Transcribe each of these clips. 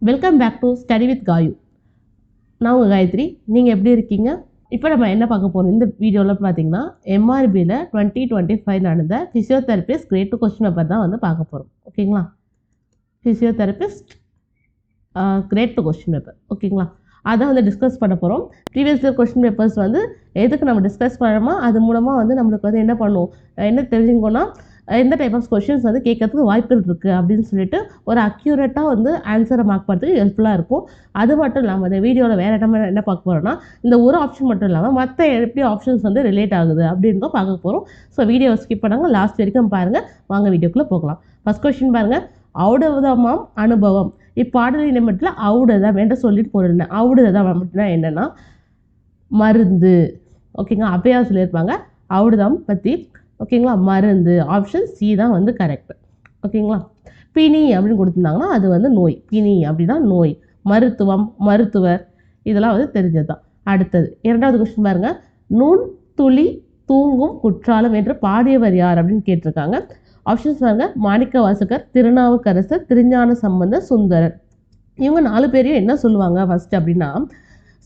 Welcome back to study with Gayu. நான் உங்கள் காயத்ரி. நீங்கள் எப்படி இருக்கீங்க? இப்போ நம்ம என்ன பார்க்க போகிறோம் இந்த வீடியோவில் பார்த்தீங்கன்னா, எம்ஆர்பியில் 2025 நடந்த ஃபிசியோதெரபிஸ்ட் கிரேட் 2 கொஸ்டின் பேப்பர் தான் வந்து பார்க்க போகிறோம். ஓகேங்களா? Physiotherapist grade 2 question paper. ஓகேங்களா? அதை வந்து டிஸ்கஸ் பண்ண போகிறோம். ப்ரீவியஸ் இயர் கொஸ்டின் பேப்பர்ஸ் வந்து எதுக்கு நம்ம டிஸ்கஸ் பண்ணணுமா, அது மூலமாக வந்து நம்மளுக்கு வந்து என்ன பண்ணுவோம், என்ன தெரிஞ்சுக்கோன்னா எந்த டைப் ஆஃப் கொஷின்ஸ் வந்து கேட்கறதுக்கு வாய்ப்புகள் இருக்குது அப்படின்னு சொல்லிட்டு ஒரு அக்யூரேட்டாக வந்து ஆன்சரை மார்க் பண்ணுறதுக்கு ஹெல்ப்ஃபுல்லாக இருக்கும். அது மட்டும் இல்லாமல் இந்த வீடியோவில் வேறு என்ன பார்க்க போகிறோம்னா, இந்த ஒரு ஆப்ஷன் மட்டும் இல்லாமல் மற்ற எப்படி ஆப்ஷன்ஸ் வந்து ரிலேட் ஆகுது அப்படின்னு தான் பார்க்க போகிறோம். ஸோ வீடியோவை ஸ்கிப் பண்ணாங்க லாஸ்ட் வரைக்கும் பாருங்கள். வாங்க வீடியோக்குள்ளே போகலாம். ஃபஸ்ட் கொஸ்டின் பாருங்கள். ஔடதமாம் அனுபவம். இப்பாடலின் நிமிடத்தில் ஔடதம் என்று சொல்லிட்டு போயிருந்தேன். ஔடதம் அப்படின்னா என்னென்னா மருந்து. ஓகேங்களா? அப்பயா சொல்லியிருப்பாங்க ஔடதம் பற்றி. ஓகேங்களா? மருந்து. ஆப்ஷன் சி தான் வந்து கரெக்ட். ஓகேங்களா? பிணி அப்படின்னு கொடுத்துருந்தாங்கன்னா அது வந்து நோய். பிணி அப்படின்னா நோய். மருத்துவம், மருத்துவர், இதெல்லாம் வந்து தெரிஞ்சது தான். அடுத்தது இரண்டாவது கொஸ்டின் பாருங்கள். நுண் துளி தூங்கும் குற்றாலம் என்று பாடியவர் யார் அப்படின்னு கேட்டிருக்காங்க. ஆப்ஷன்ஸ் பாருங்க. மாணிக்கவாசகர், திருநாவுக்கரசர், திருஞான சம்பந்தர், சுந்தரர். இவங்க 4 பேரையும் என்ன சொல்லுவாங்க ஃபஸ்ட்டு அப்படின்னா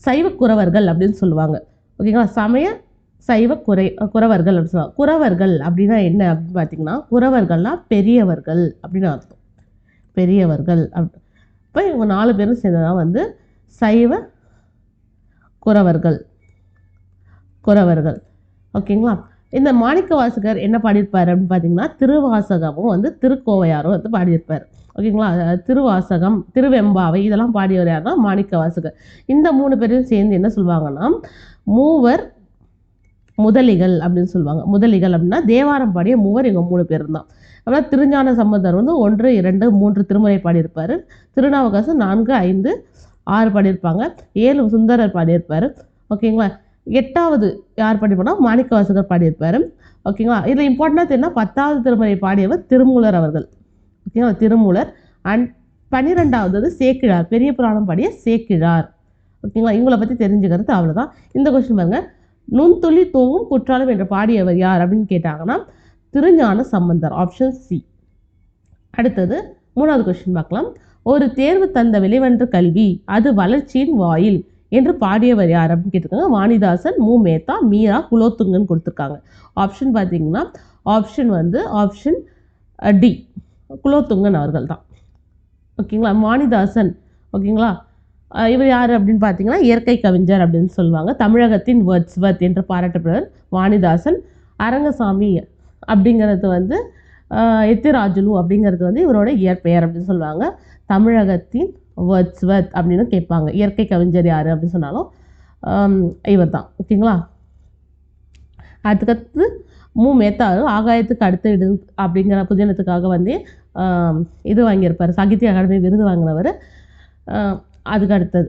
சைவ குறவர்கள் அப்படின்னு சொல்லுவாங்க. ஓகேங்களா? சமய சைவ குறவர்கள் அப்படின்னு சொல்லுவாங்க. குறவர்கள் அப்படின்னா என்ன அப்படின்னு பார்த்தீங்கன்னா, குறவர்கள்னால் பெரியவர்கள் அப்படின்னு அர்த்தம். பெரியவர்கள் அப்படி. இப்போ இவங்க 4 பேரும் சேர்ந்ததான் வந்து சைவ குறவர்கள். குறவர்கள். ஓகேங்களா? இந்த மாணிக்கவாசகர் என்ன பாடியிருப்பார் அப்படின்னு பார்த்தீங்கன்னா, திருவாசகமும் வந்து திருக்கோவையாரும் வந்து பாடியிருப்பார். ஓகேங்களா? திருவாசகம், திருவெம்பாவை இதெல்லாம் பாடியவர் யாருன்னா மாணிக்கவாசகர். இந்த 3 பேரையும் சேர்ந்து என்ன சொல்லுவாங்கன்னா மூவர் முதலிகள் அப்படின்னு சொல்லுவாங்க. முதலிகள் அப்படின்னா தேவாரம் பாடிய மூவர் இவங்க 3 பேர் தான். அப்புறம் திருஞான சம்பந்தர் வந்து 1, 2, 3 திருமுறை பாடியிருப்பார். திருநாவுக்கரசர் 4, 5, 6 பாடியிருப்பாங்க. 7 சுந்தரர் பாடியிருப்பார். ஓகேங்களா? 8வது யார் பாடியிருப்பாங்கன்னா மாணிக்கவாசகர் பாடியிருப்பார். ஓகேங்களா? இதில் இம்பார்ட்டண்டாக தெரியும்னா 10வது திருமுறை பாடியவர் திருமூலர் அவர்கள். ஓகேங்களா? திருமூலர். அண்ட் 12வது சேக்கிழார், பெரிய புராணம் பாடிய சேக்கிழார். ஓகேங்களா? இவங்களை பற்றி தெரிஞ்சுக்கிறது அவ்வளோதான். இந்த கொஸ்டின் பாருங்க. நுண்துளி தூங்கும் குற்றாலம் என்று பாடியவர் யார் அப்படின்னு கேட்டாங்கன்னா திருஞான சம்பந்தர். Option C. அடுத்தது 3வது கொஸ்டின் பார்க்கலாம். ஒரு தேர்வு தந்த வெளிவன்ற கல்வி அது வளர்ச்சியின் வாயில் என்று பாடியவர் யார் அப்படின்னு கேட்டிருக்காங்க. வாணிதாசன், மு. மேத்தா, மீரா, குலோத்துங்கன்னு கொடுத்துருக்காங்க. ஆப்ஷன் பார்த்தீங்கன்னா ஆப்ஷன் டி, குலோத்துங்கன் அவர்கள் தான். ஓகேங்களா? வாணிதாசன். ஓகேங்களா? இவர் யார் அப்படின்னு பார்த்தீங்கன்னா இயற்கை கவிஞர் அப்படின்னு சொல்லுவாங்க. தமிழகத்தின் வேர்ட்ஸ்வர்த் என்று பாராட்டப்படுவர் வாணிதாசன். அரங்கசாமி அப்படிங்கிறது வந்து எத்திராஜுலு அப்படிங்கிறது வந்து இவரோட இயற்பெயர் அப்படின்னு சொல்லுவாங்க. தமிழகத்தின் வேர்ட்ஸ்வர்த் அப்படின்னு கேட்பாங்க. இயற்கை கவிஞர் யார் அப்படின்னு சொன்னாலும் இவர் தான். ஓகேங்களா? அதுக்கடுத்து மு. மேத்தா ஆகாயத்துக்கு அடுத்த இடு அப்படிங்கிற புதினத்துக்காக வந்து இது வாங்கியிருப்பார். சாகித்ய அகாடமி விருது வாங்கினவர். அதுக்கு அடுத்தது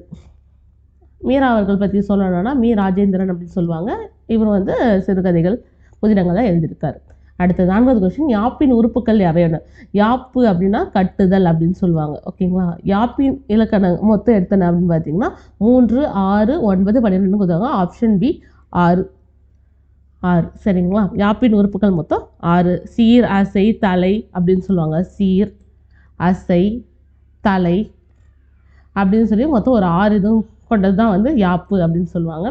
மீரா அவர்கள் பற்றி சொல்லணும்னா மீ. ராஜேந்திரன் அப்படின்னு சொல்லுவாங்க. இவர் வந்து சிறுகதைகள், புதினங்கள் தான் எழுதியிருக்காரு. அடுத்தது 4வது கொஸ்டின். யாப்பின் உறுப்புக்கள் எவையான? யாப்பு அப்படின்னா கட்டுதல் அப்படின்னு சொல்லுவாங்க. ஓகேங்களா? யாப்பின் இலக்கணம் மொத்தம் எடுத்தன அப்படின்னு பார்த்தீங்கன்னா 3, 6, 9, 12 கொடுத்தாங்க. Option B 6. சரிங்களா? யாப்பின் உறுப்புகள் மொத்தம் 6. சீர், அசை, தலை அப்படின்னு சொல்லுவாங்க. சீர், அசை, தலை அப்படின்னு சொல்லி மொத்தம் ஒரு 6 இதுவும் கொண்டது தான் வந்து யாப்பு அப்படின்னு சொல்லுவாங்க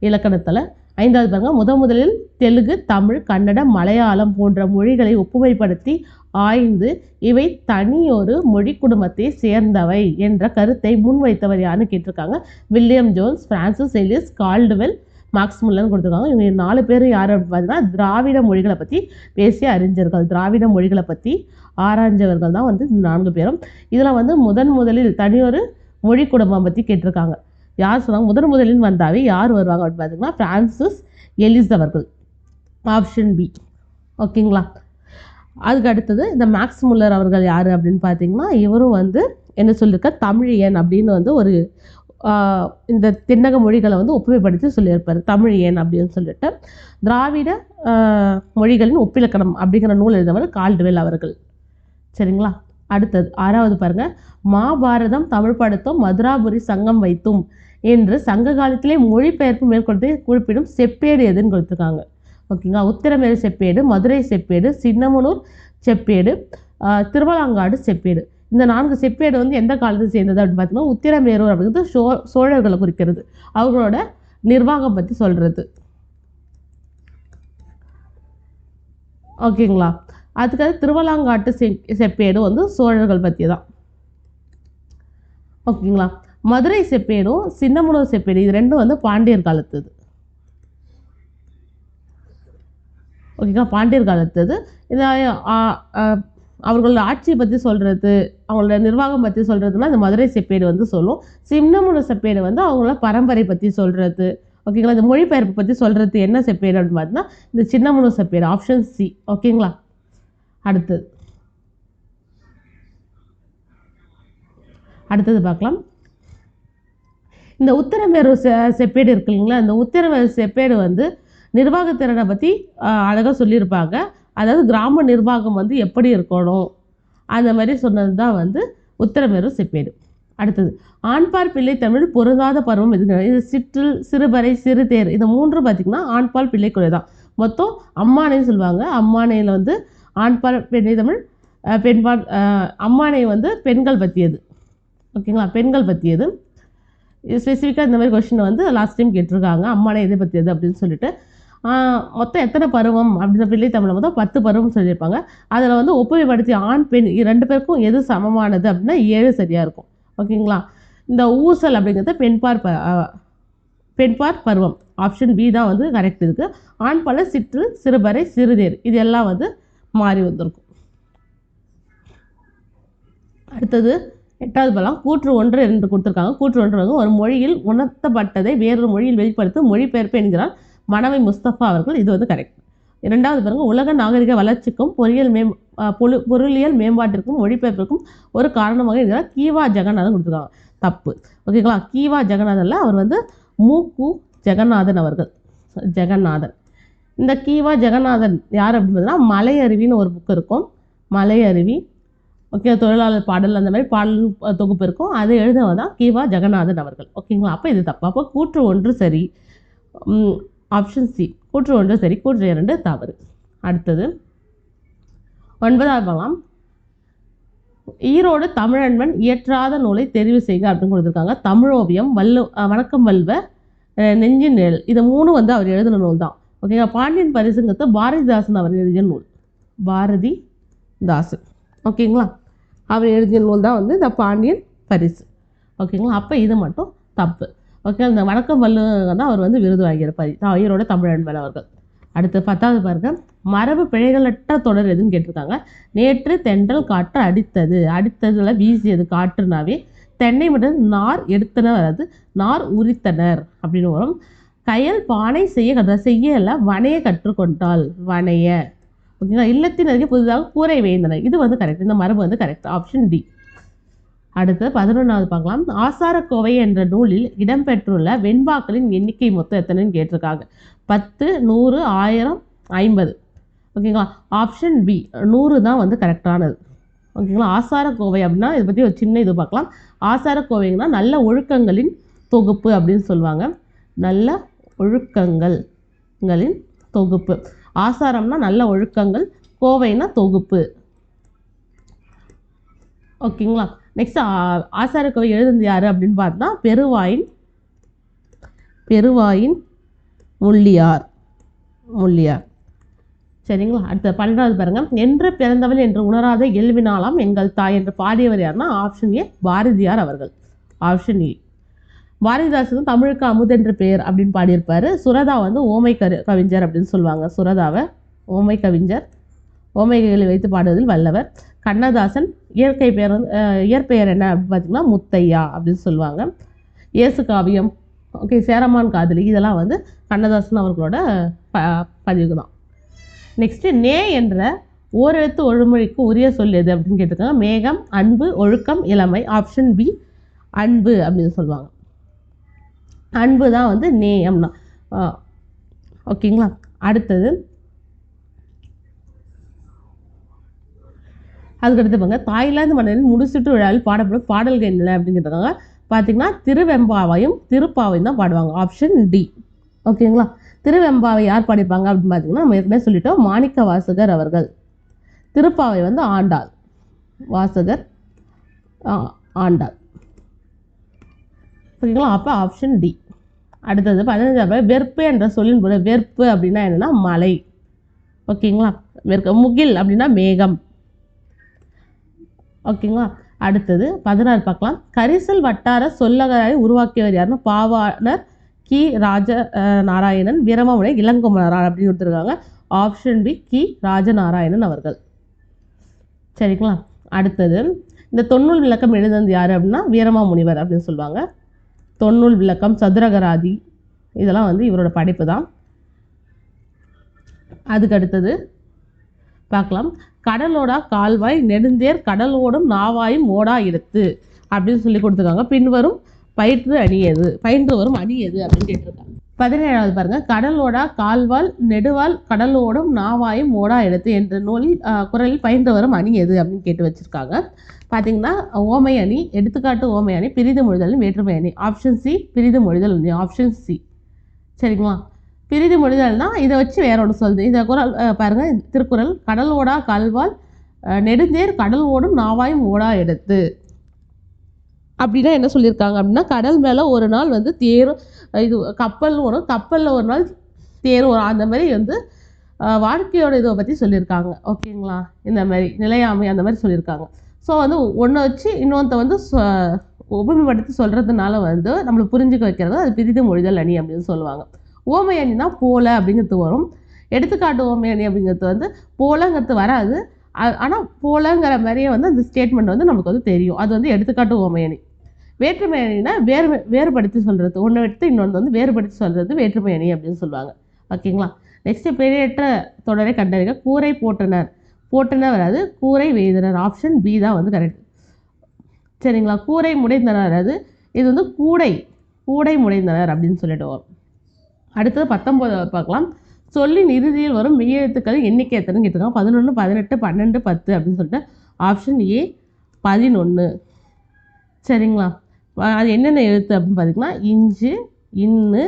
இலக்கணத்தில். 5வது பாருங்க. முதலில் தெலுங்கு, தமிழ், கன்னடம், மலையாளம் போன்ற மொழிகளை ஒப்புமைப்படுத்தி ஆய்ந்து இவை தனியொரு மொழி குடும்பத்தை சேர்ந்தவை என்ற கருத்தை முன்வைத்தவர் யாருன்னு கேட்டிருக்காங்க. William Jones, Francis Ellis, Caldwell, Max முல்லர்னு கொடுத்துருக்காங்க. இவங்க 4 பேர் யார் அப்படின்னு பார்த்தீங்கன்னா திராவிட மொழிகளை பற்றி பேசிய அறிஞர்கள். திராவிட மொழிகளை பற்றி ஆராய்ஞ்சவர்கள் தான் வந்து 4 பேரும். இதில் வந்து முதலில் தனியொரு மொழி குடும்பம் பற்றி கேட்டிருக்காங்க. யார் சொன்னாங்க? முதலில் வந்தாவே யார் வருவாங்க அப்படின்னு பார்த்தீங்கன்னா பிரான்சிஸ் எலிஸ் அவர்கள். Option B. ஓகேங்களா? அதுக்கு அடுத்தது இந்த மார்க்ஸ் முல்லர் அவர்கள் யார் அப்படின்னு பார்த்தீங்கன்னா இவரும் வந்து என்ன சொல்லியிருக்க தமிழியன் அப்படின்னு வந்து ஒரு இந்த தென்னக மொழிகளை வந்து ஒப்புமைப்படுத்தி சொல்லியிருப்பார். தமிழியன் அப்படின்னு சொல்லிட்டு திராவிட மொழிகளின் ஒப்பிலக்கணம் அப்படிங்கிற நூல் எழுதவர் கால்டுவெல் அவர்கள். சரிங்களா? அடுத்தது 6வது பாருங்க. மாபாரதம் தமிழ் படுத்தும் மதுராபுரி சங்கம் வைத்தும் என்று சங்க காலத்திலே மொழிபெயர்ப்பு மேற்கொண்டு குறிப்பிடும் செப்பேடு எதுன்னு கொடுத்துருக்காங்க. ஓகேங்களா? உத்திரமேறு செப்பேடு, மதுரை செப்பேடு, சின்னமனூர் செப்பேடு, திருவலாங்காடு செப்பேடு. இந்த 4 செப்பேடு வந்து எந்த காலத்தை சேர்ந்தது அப்படின்னு பார்த்தீங்கன்னா உத்திரமேரூர் அப்படிங்கிறது சோழர்களை குறிக்கிறது, அவர்களோட நிர்வாகம் பற்றி சொல்கிறது. ஓகேங்களா. அதுக்காக திருவலாங்காட்டு செப்பேடு வந்து சோழர்கள் பற்றி தான். ஓகேங்களா. மதுரை செப்பேடும் சின்னமனூர் செப்பேடு இது ரெண்டும் வந்து பாண்டியர் காலத்துது. ஓகேங்களா. பாண்டியர் காலத்துது. இது அவர்களோட ஆட்சியை பற்றி சொல்கிறது, அவங்களோட நிர்வாகம் பற்றி சொல்கிறதுனா இந்த மதுரை செப்பேடு வந்து சொல்லும். சின்னமனூர் செப்பேடு வந்து அவங்களோட பரம்பரை பற்றி சொல்கிறது. ஓகேங்களா. இந்த மொழிபெயர்ப்பு பற்றி சொல்கிறது என்ன செப்பேடு அப்படின்னு பார்த்தீங்கன்னா இந்த சின்னமனூர் செப்பேடு, ஆப்ஷன் சி. ஓகேங்களா. அடுத்தது பார்க்கலாம். இந்த உத்திரமேரூர் செப்பேடு இருக்கு இல்லைங்களா, இந்த உத்திரமேரூர் செப்பேடு வந்து நிர்வாகத்திறனை பற்றி அழகாக சொல்லியிருப்பாங்க. அதாவது கிராம நிர்வாகம் வந்து எப்படி இருக்கணும் அந்த மாதிரி சொன்னது தான் வந்து உத்திரமேரூர் செப்பேடு. அடுத்தது ஆண்பால் பிள்ளை தமிழ் பொருந்தாத பருவம் எதுங்க? இது சிற்றில், சிறுபறை, சிறுதேர் இது 3 பார்த்திங்கன்னா ஆண்பால் பிள்ளைக்குறை தான். மொத்தம் அம்மானைன்னு சொல்லுவாங்க. அம்மானையில் வந்து ஆண்பால் பிள்ளை தமிழ், பெண்பால் அம்மானை வந்து பெண்கள் பற்றியது. ஓகேங்களா. பெண்கள் பற்றியது. ஸ்பெசிஃபிக்காக இந்த மாதிரி கொஸ்டின் வந்து லாஸ்ட் டைம் கேட்டிருக்காங்க, அம்மானை எதை பற்றியது அப்படின்னு சொல்லிட்டு. மொத்தம் எத்தனை பருவம் அப்படின்ற பிள்ளை தமிழை மொத்தம் 10 பருவம் சொல்லியிருப்பாங்க. அதில் வந்து ஒப்புமைப்படுத்தி ஆண் பெண் 2 பேருக்கும் எது சமமானது அப்படின்னா 7 சரியாக இருக்கும். ஓகேங்களா. இந்த ஊசல் அப்படிங்கிறது பெண்பார் பருவம், ஆப்ஷன் பி தான் வந்து கரெக்ட். இதுக்கு ஆண் பல சிற்று, சிறுபறை, சிறுதேர் இது எல்லாம் வந்து மாறி வந்திருக்கும். அடுத்தது 8வது பலம் கூற்று 1 2 கொடுத்துருக்காங்க. கூற்று 1 ஒரு மொழியில் உணர்த்தப்பட்டதை வேறொரு மொழியில் வெளிப்படுத்தும் மொழிபெயர்ப்பு என்கிறார் மனவை முஸ்தபா அவர்கள். இது வந்து கரெக்ட். 2வது பாருங்க உலக நாகரிக வளர்ச்சிக்கும் பொருளியல் மேம்பாட்டிற்கும் மொழிபெயர்ப்பிற்கும் ஒரு காரணமாக இருக்கிறார் கீவா ஜெகநாதன் கொடுத்துருக்காங்க. தப்பு. ஓகேங்களா. கீவா ஜெகநாதன்ல அவர் வந்து மூக்கு ஜெகநாதன் அவர்கள். ஜெகநாதன். இந்த கீவா ஜெகநாதன் யார் அப்படின்னு பார்த்தீங்கன்னா மலையருவின்னு ஒரு புக் இருக்கும், மலையருவி. ஓகே. தொழிலாளர் பாடல் அந்த மாதிரி பாடல் தொகுப்பு இருக்கும், அதை எழுதவர் தான் கீவா ஜெகநாதன் அவர்கள். ஓகேங்களா. அப்போ இது தப்பு. அப்போ கூற்று 1 சரி, ஆப்ஷன் சி. கூற்று 1 சரி, கூற்று 2 தவறு. அடுத்தது 9வது பார்க்கலாம். ஈரோடு தமிழன்பன் இயற்றாத நூலை தெரிவு செய்க அப்படின்னு கொடுத்துருக்காங்க. தமிழோவியம், வணக்கம் வல்வ, நெஞ்சின் நிழல் இது 3 வந்து அவர் எழுதின நூல் தான். ஓகேங்களா. பாண்டியன் பரிசுங்கிறது பாரதிதாசன் அவர் எழுதிய நூல், பாரதிதாசன். ஓகேங்களா. அவர் எழுதிய நூல் தான் வந்து இந்த பாண்டியன் பரிசு. ஓகேங்களா. அப்போ இது மட்டும் தப்பு. ஓகே. இந்த வணக்கம் வல்லுங்க தான் அவர் வந்து விருது வாங்கியிருப்பார் ஈரோட தமிழன்பன் அவர்கள். அடுத்து 10வது பாருங்க. மரபு பிழைகளற்ற தொடர் எதுன்னு கேட்டிருக்காங்க. நேற்று தென்றல் காற்று அடித்தது, அடித்ததுல வீசியது காற்றுனாவே தென்னை மட்டும் நார் எடுத்தனர் வராது, நார் உரித்தனர் அப்படின்னு வரும். கயல் பானை செய்யல வனைய கற்றுக்கொண்டால், வனைய. ஓகேங்களா. இல்லத்தின் அருகே புதிதாக கூரை வேந்தனர் இது வந்து கரெக்ட். இந்த மரபு வந்து கரெக்ட், ஆப்ஷன் டி. அடுத்து 11வது பார்க்கலாம். ஆசாரக்கோவை என்ற நூலில் இடம்பெற்றுள்ள வெண்பாக்களின் எண்ணிக்கை மொத்தம் எத்தனைன்னு கேட்டிருக்காங்க. 10, 100, 1000, 50. ஓகேங்களா. ஆப்ஷன் பி 100 தான் வந்து கரெக்டானது. ஓகேங்களா. ஆசாரக்கோவை அப்படின்னா இதை பற்றி ஒரு சின்ன இது பார்க்கலாம். ஆசாரக்கோவைங்கன்னா நல்ல ஒழுக்கங்களின் தொகுப்பு அப்படின்னு சொல்லுவாங்க. நல்ல ஒழுக்கங்களின் தொகுப்பு. ஆசாரம்னா நல்ல ஒழுக்கங்கள், கோவைனா தொகுப்பு. ஓகேங்களா. நெக்ஸ்ட் ஆசாரக்கோவை எழுதுனது யார் அப்படின்னு பார்த்தா பெருவாயின் முள்ளியார். சரிங்களா. அடுத்த 12வது பாருங்க. என்று பிறந்தவள் என்று உணராத இயல்பினாலாம் எங்கள் தாய் என்று பாடியவர் யாருன்னா ஆப்ஷன் ஏ பாரதியார் அவர்கள். Option A. பாரதிதாசன் தமிழுக்கு அமுதென்று பெயர் அப்படின்னு பாடியிருப்பார். சுரதா வந்து ஓமை கவிஞர் அப்படின்னு சொல்லுவாங்க. சுரதாவை ஓமை கவிஞர், ஓமைகளை வைத்து பாடுவதில் வல்லவர். கண்ணதாசன் இயற்பெயர் என்ன அப்படின்னு பார்த்தீங்கன்னா முத்தையா அப்படின்னு சொல்லுவாங்க. இயேசு காவியம், ஓகே, சேரமான் காதலி இதெல்லாம் வந்து கண்ணதாசன் அவர்களோட பதிவு தான். நெக்ஸ்ட்டு நே என்ற ஓரெழுத்து ஒழுமொழிக்கு உரிய சொல் எது அப்படின்னு கேட்டிருக்காங்க. மேகம், அன்பு, ஒழுக்கம், இளமை. ஆப்ஷன் பி அன்பு அப்படின்னு சொல்லுவாங்க. அன்பு தான் வந்து நே அப்படின்னா. ஓகேங்களா. அடுத்தது அதுக்கடுத்து பாருங்க. தாய்லாந்து மன்னரின் முடிசூட்டு விழாவில் பாடப்படும் பாடல்கள் என்ன அப்படின்னு கேட்டிருக்காங்க. பார்த்தீங்கன்னா திருவெம்பாவையும் திருப்பாவையும் தான் பாடுவாங்க. Option D. ஓகேங்களா. திருவெம்பாவை யார் பாடிப்பாங்க அப்படின்னு பார்த்தீங்கன்னா நம்ம ஏற்கனவே சொல்லிட்டோம், மாணிக்க வாசகர் அவர்கள். திருப்பாவை வந்து ஆண்டாள், வாசகர் ஆண்டாள். ஓகேங்களா, அப்போ ஆப்ஷன் டி. அடுத்தது 15வது வெறுப்பு என்ற சொல்லின் பொருள். வெறுப்பு அப்படின்னா என்னென்னா மலை. ஓகேங்களா, முகில் அப்படின்னா மேகம். ஓகேங்களா, அடுத்தது 16 பார்க்கலாம். கரிசல் வட்டார சொல்லகராய் உருவாக்கியவர் யாருன்னா பாவாணர் கி. ராஜ நாராயணன், வீரமாமுனை இளங்குமரனார் அப்படின்னு கொடுத்துருக்காங்க. ஆப்ஷன் பி கி. ராஜநாராயணன் அவர்கள். சரிங்களா, அடுத்தது இந்த தொன்னூல் விளக்கம் எழுதுனது யார் அப்படின்னா வீரமாமுனிவர் அப்படின்னு சொல்லுவாங்க. தொன்னூல் விளக்கம், சதுரகராதி இதெல்லாம் வந்து இவரோட படைப்பு தான். அதுக்கு அடுத்தது பார்க்கலாம். கடலோடா கால்வாய் நெடுந்தேர் கடலோடும் நாவாயும் ஓடா எடுத்து அப்படின்னு சொல்லி கொடுத்துருக்காங்க. பின்வரும் பயின்று வரும் அணி எது அப்படின்னு கேட்டிருக்காங்க. 17வது பாருங்க. கடலோடா கால்வால் நெடுவால் கடலோடும் நாவாயும் ஓடா எடுத்து என்ற நூலில் குரலில் பயின்று வரும் அணி எது அப்படின்னு கேட்டு வச்சிருக்காங்க. பார்த்தீங்கன்னா ஓமை அணி, எடுத்துக்காட்டு ஓமை அணி, பிரிது மொழிதல், வேற்றுமை அணி. ஆப்ஷன் சி பிரிது மொழிதல். Option C. சரிங்களா, பிரிது மொழிதல்னா இதை வச்சு வேற ஒன்று சொல்லுது. இந்த குரல் பாருங்கள், திருக்குறள். கடலோடா கால்வால் நெடுந்தேர் கடல் ஓடும் நாவாயும் ஓடா எடுத்து அப்படின்னா என்ன சொல்லியிருக்காங்க அப்படின்னா, கடல் மேலே ஒரு நாள் வந்து தேரும் இது கப்பல் வரும், கப்பலில் ஒரு நாள் தேரும் வரும். அந்த மாதிரி வந்து வாழ்க்கையோட இதை பற்றி சொல்லியிருக்காங்க. ஓகேங்களா, இந்த மாதிரி நிலையாமை அந்த மாதிரி சொல்லியிருக்காங்க. ஸோ வந்து ஒன்றை வச்சு இன்னொன்றை வந்து உபமைப்படுத்தி சொல்கிறதுனால வந்து நம்மளுக்கு புரிஞ்சுக்க வைக்கிறது அது பிரிது மொழிதல் அணி அப்படின்னு சொல்லுவாங்க. ஓமை அணினா போல அப்படிங்கிறது வரும். எடுத்துக்காட்டு ஓமை அணி அப்படிங்கிறது வந்து போலங்கிறது வராது. ஆனால் போலங்கிற மாதிரியே வந்து அந்த ஸ்டேட்மெண்ட் வந்து நமக்கு வந்து தெரியும். அது வந்து எடுத்துக்காட்டு ஓமை அணி. வேற்றுமை அணினா வேறுபடுத்தி சொல்கிறது. ஒன்று எடுத்து இன்னொன்று வந்து வேறுபடுத்தி சொல்கிறது வேற்றுமை அணி அப்படின்னு சொல்லுவாங்க. ஓகேங்களா, நெக்ஸ்ட்டு பெரியற்ற தொடரை கண்டறிக. கூரை போட்டனர். போட்டனர் வராது, கூரை வேய்தனர். ஆப்ஷன் பி தான் வந்து கரெக்ட். சரிங்களா, கூரை முடைந்தனர். அது இது வந்து கூடை முடைந்தனர் அப்படின்னு சொல்லிட்டு வரும். அடுத்தது 19 பார்க்கலாம். சொல்லின் இறுதியில் வரும் மெய்யெழுத்துக்கள் எண்ணிக்கை எத்தனைன்னு கேட்டிருக்காங்க. 11, 18, 12, 10 அப்படின்னு சொல்லிட்டு ஆப்ஷன் ஏ 11. சரிங்களா, அது என்னென்ன எழுத்து அப்படின்னு பார்த்தீங்கன்னா இஞ்சு, இன்னு,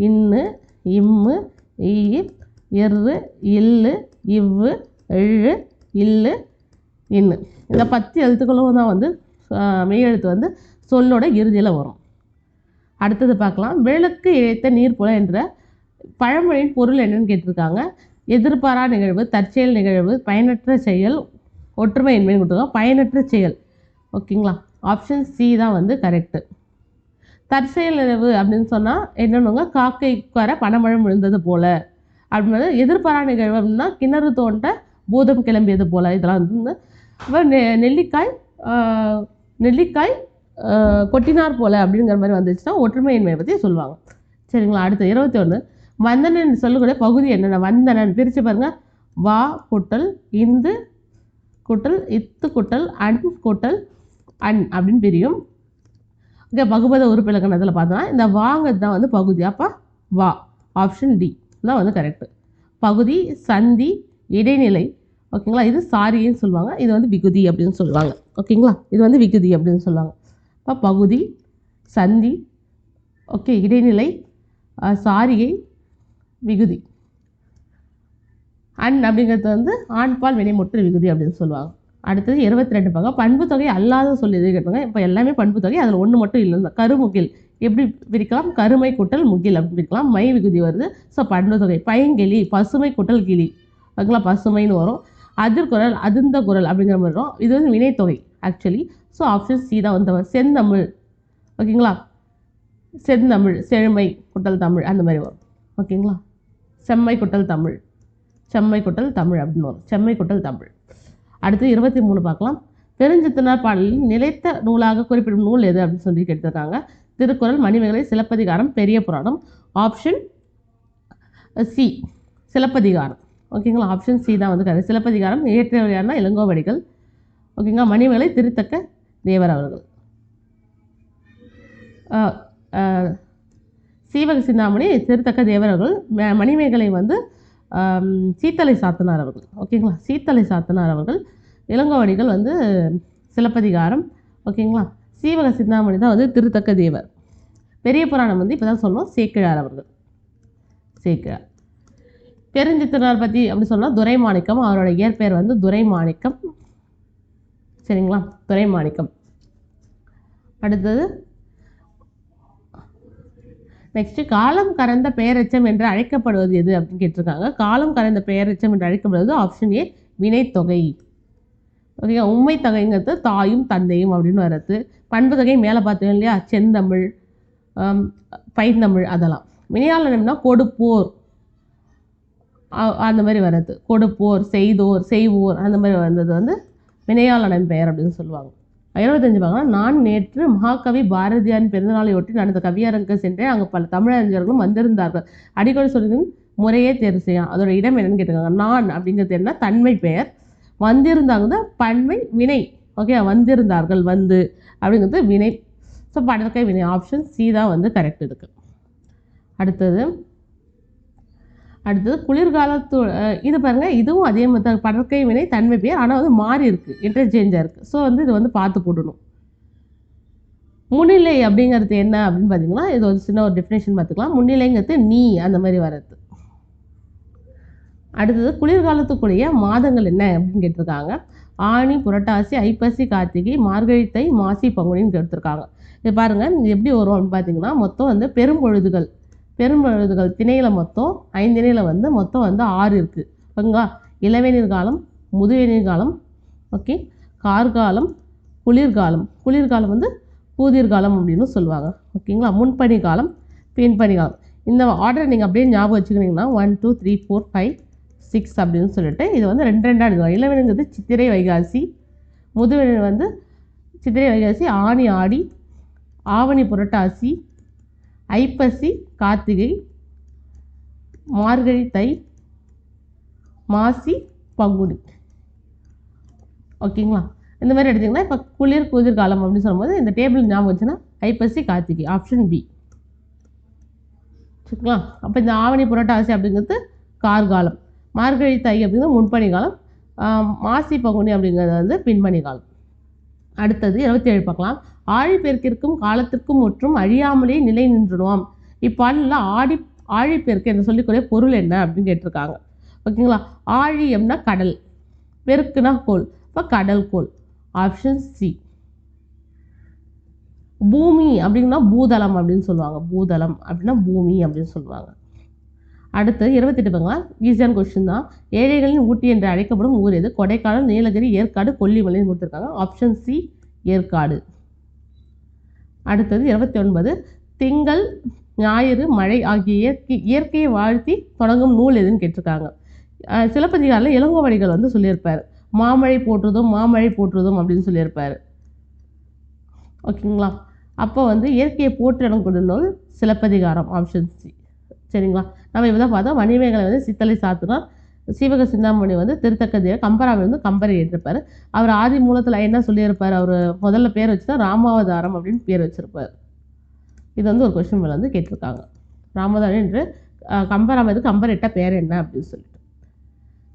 இன்னு, இம்மு, ஈ, எரு, இல்லு, இவ்வு, எள்ளு, இல்லு, இன்னு. இந்த 10 எழுத்துக்களும் தான் வந்து மெய்யெழுத்து வந்து சொல்லோட இறுதியில் வரும். அடுத்தது பார்க்கலாம். விளக்கு இழைத்த நீர்ப்புல என்ற பழமொழியின் பொருள் என்னன்னு கேட்டிருக்காங்க. எதிர்பாரா நிகழ்வு, தற்செயல் நிகழ்வு, பயனற்ற செயல், ஒற்றுமை இன்மைன்னு கொடுத்துருக்காங்க. பயனற்ற செயல். ஓகேங்களா, ஆப்ஷன் சி தான் வந்து கரெக்டு. தற்செயல் நிகழ்வு அப்படின்னு சொன்னால் என்னென்னுங்க, காக்கை உட்கார பனைமழை விழுந்தது போல அப்படின்றது. எதிர்பாரா நிகழ்வு அப்படின்னா கிணறு தோண்ட பூதம் கிளம்பியது போல். இதெல்லாம் வந்து நெல்லிக்காய் கொட்டினார் போல அப்படிங்கிற மாதிரி வந்துச்சுன்னா ஒற்றுமையின்மையை பற்றி சொல்லுவாங்க. சரிங்களா, அடுத்து 21. வந்தனன் சொல்லக்கூடிய பகுதி என்னென்ன? வந்தனன் பிரித்து பாருங்கள். வா கூட்டல் இந்து கூட்டல் இத்து கூட்டல் அன் கூட்டல் அன் அப்படின்னு பிரியும். ஓகே, பகுபத உறுப்பிலக்கணத்தில் பார்த்தோன்னா இந்த வாங்கிறது தான் வந்து பகுதி. அப்போ வா, ஆப்ஷன் டி தான் வந்து கரெக்டு. பகுதி, சந்தி, இடைநிலை. ஓகேங்களா, இது சாரின்னு சொல்லுவாங்க. இது வந்து விகுதி அப்படின்னு சொல்லுவாங்க. ஓகேங்களா, இது வந்து விகுதி அப்படின்னு சொல்லுவாங்க. இப்போ பகுதி, சந்தி, ஓகே, இடைநிலை, சாரியை, விகுதி. அன் அப்படிங்கிறது வந்து ஆண்பால் வினைமுற்று விகுதி அப்படின்னு சொல்லுவாங்க. அடுத்தது 22 பார்க்க. பண்பு தொகை அல்லாத சொல்லி எது கேட்பாங்க. இப்போ எல்லாமே பண்பு தொகை, அதில் ஒன்று மட்டும் இல்லை. கருமுகில் எப்படி பிரிக்கலாம்? கருமை கூட்டல் முகில் அப்படின்னு பிரிக்கலாம். மை விகுதி வருது. ஸோ பண்பு தொகை. பைங்கிளி, பசுமை கூட்டல் கிளி. ஓகேங்களா, பசுமைன்னு வரும். அதிர்குரல், அதிர்ந்த குரல் அப்படிங்கிற மாதிரி வரும். இது வந்து வினைத்தொகை ஆக்சுவலி. ஸோ ஆப்ஷன் சி தான் வந்து செந்தமிழ். ஓகேங்களா, செந்தமிழ், செழுமை குட்டல் தமிழ் அந்த மாதிரி வரும். ஓகேங்களா, செம்மை குட்டல் தமிழ், செம்மை குட்டல் தமிழ் அப்படின்னு வரும். செம்மை குட்டல் தமிழ். அடுத்து 23 பார்க்கலாம். பெருஞ்சித்திரனார் பாடலில் நிலைத்த நூலாக குறிப்பிடும் நூல் எது அப்படின்னு சொல்லி கேட்டிருக்காங்க. திருக்குறள், மணிமேகலை, சிலப்பதிகாரம், பெரிய புராணம். Option C Silappatikaram. ஓகேங்களா, ஆப்ஷன் சி தான் வந்து கரெக்ட். சிலப்பதிகாரம் இயற்றியவர் யாருன்னா இளங்கோவடிகள். ஓகேங்களா, மணிமேகலை திருத்தக்க தேவர் அவர்கள். சீவக சிந்தாமணி திருத்தக்க தேவர் அவர்கள். மணிமேகலை வந்து சீத்தலை சாத்தனார் அவர்கள். ஓகேங்களா, சீத்தலை சாத்தனார் அவர்கள். இளங்கோவடிகள் வந்து சிலப்பதிகாரம். ஓகேங்களா, சீவக சிந்தாமணி தான் வந்து திருத்தக்க தேவர். பெரிய புராணம் வந்து இப்போ தான் சொன்னோம், சேக்கிழார் அவர்கள். சேக்கிழார். பெருஞ்சித்திரனார் பற்றி அப்படி சொன்னால் துரைமாணிக்கம். அவரோட இயற்பெயர் வந்து துரைமாணிக்கம். சரிங்களா, துரைமாணிக்கம். அடுத்தது நெக்ஸ்ட்டு காலம் கறந்த பெயரெச்சம் என்று அழைக்கப்படுவது எது அப்படின்னு கேட்டிருக்காங்க. காலம் கறந்த பெயரெச்சம் என்று அழைக்கப்படுவது ஆப்ஷன் ஏ வினைத்தொகை. ஓகே, உண்மை தொகைங்கிறது தாயும் தந்தையும் அப்படின்னு வர்றது. பண்பு தொகை மேலே பார்த்தோம் இல்லையா, செந்தமிழ், பைந்தமிழ், அதெல்லாம். வினையாளனம்னா கொடுப்போர் அந்த மாதிரி வர்றது. கொடுப்போர், செய்தோர், செய்வோர் அந்த மாதிரி வந்தது வந்து வினையாளனின் பெயர் அப்படின்னு சொல்லுவாங்க. 25 பார்க்கலாம். நான் நேற்று மகாகவி பாரதியாரின் பிறந்தநாளையொட்டி நடந்த கவியரங்கு சென்றேன். அங்கே பல தமிழறிஞர்களும் வந்திருந்தார்கள். அடிக்கடி சொல்லின் முறையே தேர்வு செய்யலாம். அதோட இடம் என்னன்னு கேட்டிருக்காங்க. நான் அப்படிங்கிறது என்ன, தன்மை பெயர். வந்திருந்தாங்க பன்மை வினை. ஓகே, வந்திருந்தார்கள் வந்து அப்படிங்கிறது வினை. ஸோ படற்கை வினை ஆப்ஷன் சி தான் வந்து கரெக்ட் இருக்குது. அடுத்தது குளிர்காலத்து இது பாருங்கள், இதுவும் அதே மாதிரி தான் படற்கை வினை தன்மை பெயர். ஆனால் வந்து மாறி இருக்குது, இன்டர்சேஞ்சாக இருக்குது. ஸோ வந்து இது வந்து பார்த்து போடணும். முன்னிலை அப்படிங்கிறது என்ன அப்படின்னு பார்த்தீங்கன்னா, இது ஒரு சின்ன ஒரு டெஃபினேஷன் பார்த்துக்கலாம். முன்னிலைங்கிறது நீ அந்த மாதிரி வர்றது. அடுத்தது குளிர்காலத்துக்குரிய மாதங்கள் என்ன அப்படின்னு கேட்டிருக்காங்க. ஆனி, புரட்டாசி, ஐப்பசி, கார்த்திகை, மார்கழி, தை, மாசி, பங்குனின்னு கேட்டிருக்காங்க. இது பாருங்கள், இது எப்படி வரும் அப்படின்னு பார்த்தீங்கன்னா, மொத்தம் வந்து பெரும்பொழுதுகள் திணையில் மொத்தம் 5 திணையில் வந்து மொத்தம் வந்து 6 இருக்குது. ஓகேங்களா, இளவேநீர் காலம், முதுவேநீர் காலம், ஓகே, கார்காலம், குளிர்காலம் வந்து பூதிர்காலம் அப்படின்னு சொல்லுவாங்க. ஓகேங்களா, முன்பனி காலம், பின்பனி காலம். இந்த ஆர்டர் நீங்கள் அப்படியே ஞாபகம் வச்சுக்கிட்டிங்கன்னா 1 2 3 4 5 6 அப்படின்னு சொல்லிட்டு இது வந்து 2 2 எடுத்துக்கலாம். இளவேனிங்கிறது சித்திரை வைகாசி, முதுவேனி வந்து சித்திரை வைகாசி, ஆனி ஆடி, ஆவணி புரட்டாசி, ஐப்பசி கார்த்திகை, மார்கழி தை, மாசி பங்குனி. ஓகேங்களா, இந்த மாதிரி எடுத்திங்கன்னா இப்போ குளிர்காலம் அப்படின்னு சொல்லும்போது இந்த டேபிள் ஞாபகம் வச்சுன்னா ஐப்பசி கார்த்திகை ஆப்ஷன் பி. சரிங்களா, அப்போ இந்த ஆவணி புரட்டாசி அப்படிங்கிறது கார்காலம், மார்கழி தை அப்படிங்கிறது முன்பனி காலம், மாசி பங்குனி அப்படிங்கிறது வந்து பின்பனி காலம். அடுத்தது 27 பார்க்கலாம். ஆழிப்பெருக்கிற்கும் காலத்திற்கும் முற்றும் அழியாமலே நிலை நின்றுடுவாம். இப்பாடலில் ஆழிப்பெருக்கு என்று சொல்லிக்கூடிய பொருள் என்ன அப்படின்னு கேட்டிருக்காங்க. ஓகேங்களா, ஆழி அப்படின்னா கடல், பெருக்குனா கோள், இப்போ கடல் கோள் ஆப்ஷன் சி. பூமி அப்படின்னா பூதளம் அப்படின்னு சொல்லுவாங்க. பூதளம் அப்படின்னா பூமி அப்படின்னு சொல்லுவாங்க. அடுத்து 28 பார்க்கலாம். ஈஸியான கொஸ்டின் தான். ஏழைகளின் ஊட்டி என்று அழைக்கப்படும் ஊர் எது? கொடைக்கானல், நீலகிரி, ஏற்காடு, கொல்லிமலைன்னு கொடுத்துருக்காங்க. Option C Yercaud. அடுத்தது 29. திங்கள், ஞாயிறு, மழை ஆகிய இயற்கையை வாழ்த்தி தொடங்கும் நூல் எதுன்னு கேட்டிருக்காங்க. சிலப்பதிகாரில் இளங்கோவடிகள் வந்து சொல்லியிருப்பார். மாமழை போற்றுதும் அப்படின்னு சொல்லியிருப்பார். ஓகேங்களா, அப்போ வந்து இயற்கையை போற்றிடக்கூடிய நூல் சிலப்பதிகாரம் ஆப்ஷன் சி. சரிங்களா, நம்ம இப்போ தான் பார்த்தோம். மணிமேகலை வந்து சித்தலை சாத்துனார், சீவக சிந்தாமணி வந்து திருத்தக்கதேவர், கம்பராமன் வந்து கம்பரை ஏற்றிருப்பார். அவர் ஆதி மூலத்தில் என்ன சொல்லியிருப்பார், அவர் முதல்ல பேர் வச்சுன்னா ராமாவதாரம் அப்படின்னு பேர் வச்சுருப்பார். இது வந்து ஒரு கொஸ்டின் மேலே வந்து கேட்டிருக்காங்க. ராமதாரம் என்று கம்பராமனுக்கு கம்பர் இட்ட பேர் என்ன அப்படின்னு சொல்லிட்டு.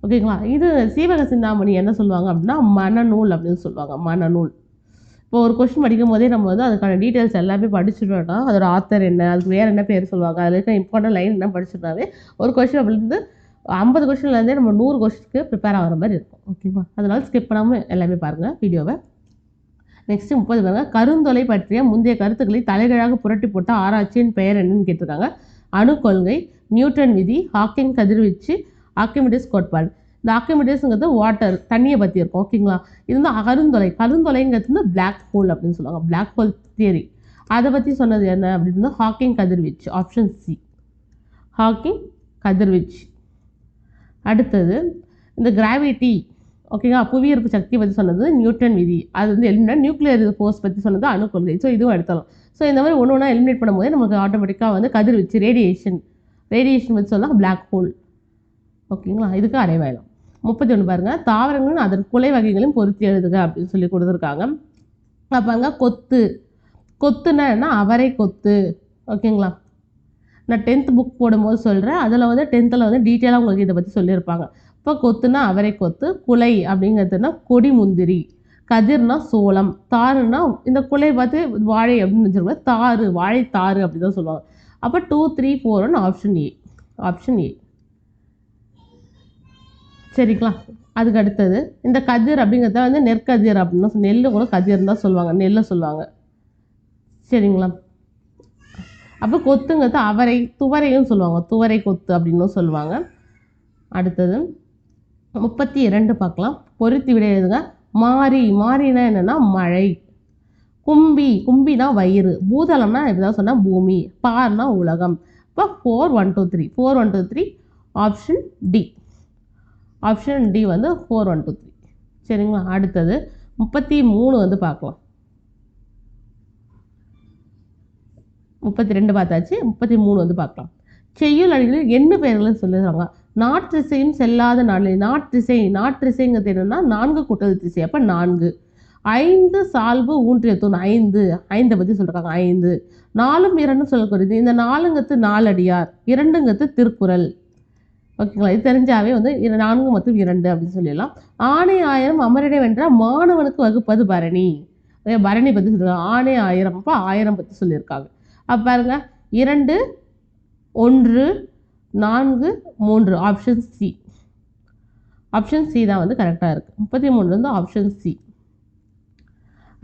ஓகேங்களா, இது சீவக சிந்தாமணி என்ன சொல்லுவாங்க அப்படின்னா மனநூல் அப்படின்னு சொல்லுவாங்க. மனநூல். இப்போ ஒரு கொஸ்டின் படிக்கும் போதே நம்ம வந்து அதுக்கான டீட்டெயில்ஸ் எல்லாமே படிச்சுட்டோம்னா அதோட ஆத்தர் என்ன, அதுக்கு வேறு என்ன பேர் சொல்லுவாங்க, அதில் இருக்க இம்பார்ட்டன்ட் லைன் என்ன படிச்சுட்டாவே ஒரு கொஸ்டின் அப்படிருந்து 50 கொஸ்டின்லேருந்தே நம்ம 100 கொஸ்டினுக்கு ப்ரிப்பேர் ஆகிற மாதிரி இருக்கும். ஓகேவா, அதனால் ஸ்கிப் பண்ணாமல் எல்லாமே பாருங்கள் வீடியோவை. நெக்ஸ்ட்டு 30 பாருங்கள். கருந்தொலை பற்றிய முந்தைய கருத்துக்களை தலைகீழாக புரட்டி போட்ட ஆராய்ச்சியின் பெயர் என்னன்னு கேட்டிருக்காங்க. அணு கொள்கை, நியூட்டன் விதி, ஹாக்கிங் கதிர்வீச்சு, ஆர்க்கிமிடிஸ் கோட்பாடு. இந்த ஆர்க்கிமிடிஸ்ங்கிறது வாட்டர், தண்ணியை பற்றி இருக்கும். ஓகேங்களா, இது வந்து கருந்தொலைங்கிறது வந்து பிளாக் ஹோல் அப்படின்னு சொல்லுவாங்க. பிளாக் ஹோல் தியரி அதை பற்றி சொன்னது என்ன அப்படின்னு ஹாக்கிங் கதிர்வீச்சு ஆப்ஷன் சி. ஹாக்கிங் கதிர்வீச்சு. அடுத்தது இந்த கிராவிட்டி, ஓகேங்களா, புவியீர்ப்பு சக்தி பற்றி சொன்னது நியூட்டன் விதி. அது வந்து எலிமினேட் நியூக்ளியர் ஃபோர்ஸ் பற்றி சொன்னது அணு கொள்கை. ஸோ இதுவும் எடுத்தலாம். ஸோ இந்த மாதிரி ஒன்று ஒன்றா எலிமினேட் பண்ணும்போது நமக்கு ஆட்டோமேட்டிக்காக வந்து கதிர்வீச்சு, ரேடியேஷன் பற்றி சொன்னால் பிளாக் ஹோல். ஓகேங்களா, இதுக்கு அடையாளம். 31 பாருங்கள். தாவரங்களும் அதன் குலை வகைகளையும் பொருத்தி எழுதுக அப்படின்னு சொல்லி கொடுத்துருக்காங்க. பாருங்க, கொத்துனா என்ன, அவரை கொத்து. ஓகேங்களா, நான் 10th புக் போடும்போது சொல்கிறேன். அதில் வந்து 10th வந்து டீட்டெயிலாக உங்களுக்கு இதை பற்றி சொல்லியிருப்பாங்க. இப்போ கொத்துனா அவரை கொத்து, குலை அப்படிங்கிறதுனா கொடி முந்திரி, கதிர்னா சோளம், தாருனா இந்த குலை பார்த்து வாழை அப்படின்னு வச்சுருக்கோம். தாறு, வாழை தாறு அப்படி தான் சொல்லுவாங்க. அப்போ 2 3 4 ஆப்ஷன் ஏ. சரிங்களா, அதுக்கு அடுத்தது இந்த கதிர் அப்படிங்கிறத வந்து நெற்கதிர் அப்படின்னா நெல் கூட கதிர் தான் சொல்லுவாங்க, நெல்லை சொல்லுவாங்க. சரிங்களா? அப்போ கொத்துங்கிறது அவரை, துவரையும் சொல்லுவாங்க. துவரை கொத்து அப்படின்னும் சொல்லுவாங்க. அடுத்தது 32 பார்க்கலாம். பொருத்தி விடை எழுதுங்க. மாரி, மாரினா என்னென்னா மழை. கும்பி, கும்பினா வயிறு. பூதளம்னா எப்படிதான் சொன்னால் பூமி. பார்னா உலகம். இப்போ 4 1 2 3 4 1 2 3 ஆப்ஷன் டி. ஆப்ஷன் டி வந்து 4 1 2 3. சரிங்களா? அடுத்தது 33 வந்து பார்க்கலாம். 32 பார்த்தாச்சு. 33 வந்து பார்க்கலாம். செய்யுள் அடிகளில் என்ன பெயர்களை சொல்லுறாங்க? நாற்றிசையும் செல்லாத நாளில். நாற்றிசைங்கிறது என்னன்னா 4 கூட்டல் திசை. அப்போ 4. 5 சால்பு ஊன்றிய தூண். 5 பற்றி சொல்கிறாங்க. 5 4ம் 2 சொல்லக்கூடியது. இந்த 4ங்கிறது 4 அடியார், 2ங்கிறது திருக்குறள். ஓகேங்களா? இது தெரிஞ்சாவே வந்து 4 மற்றும் 2 அப்படின்னு சொல்லிடலாம். ஆணை 1000 அமரிடை வென்றால் மாணவனுக்கு வகுப்பது பரணி. பரணி பற்றி சொல்லியிருக்காங்க. ஆணை 1000, அப்போ 1000 பற்றி சொல்லியிருக்காங்க. அப்போ பாருங்க 2 1 4 3 ஆப்ஷன் சி. ஆப்ஷன் சி தான் வந்து கரெக்டாக இருக்குது. 33 வந்து ஆப்ஷன் சி.